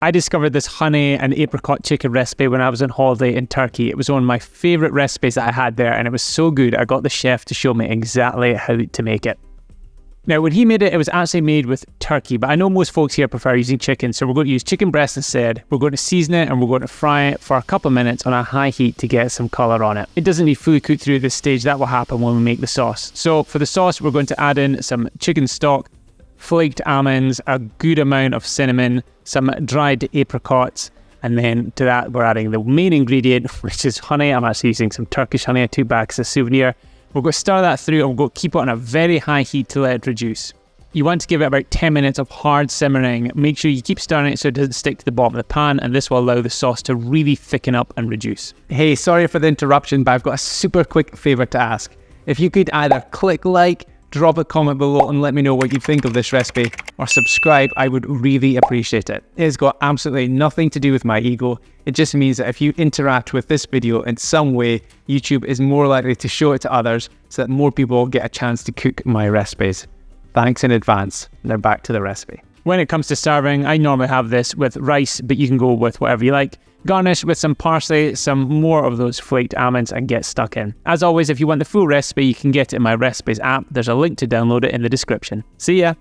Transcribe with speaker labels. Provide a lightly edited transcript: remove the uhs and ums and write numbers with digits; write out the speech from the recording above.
Speaker 1: I discovered this honey and apricot chicken recipe when I was on holiday in Turkey. It was one of my favourite recipes that I had there, and it was so good I got the chef to show me exactly how to make it. Now, when he made it, it was actually made with turkey, but I know most folks here prefer using chicken, so we're going to use chicken breast instead. We're going to season it and we're going to fry it for a couple of minutes on a high heat to get some colour on it. It doesn't need fully cooked through at this stage. That will happen when we make the sauce. So for the sauce, we're going to add in some chicken stock, flaked almonds, a good amount of cinnamon, some dried apricots, and then to that we're adding the main ingredient, which is honey. I'm actually using some Turkish honey, 2 bags as a souvenir. We're going to stir that through and we're going to keep it on a very high heat to let it reduce. You want to give it about 10 minutes of hard simmering. Make sure you keep stirring it so it doesn't stick to the bottom of the pan, and this will allow the sauce to really thicken up and reduce. Hey, sorry for the interruption, but I've got a super quick favour to ask. If you could either click like, drop a comment below and let me know what you think of this recipe, or subscribe, I would really appreciate it. It has got absolutely nothing to do with my ego. It just means that if you interact with this video in some way, YouTube is more likely to show it to others so that more people get a chance to cook my recipes. Thanks in advance. Now back to the recipe. When it comes to serving, I normally have this with rice, but you can go with whatever you like. Garnish with some parsley, some more of those flaked almonds, and get stuck in. As always, if you want the full recipe, you can get it in my recipes app. There's a link to download it in the description. See ya!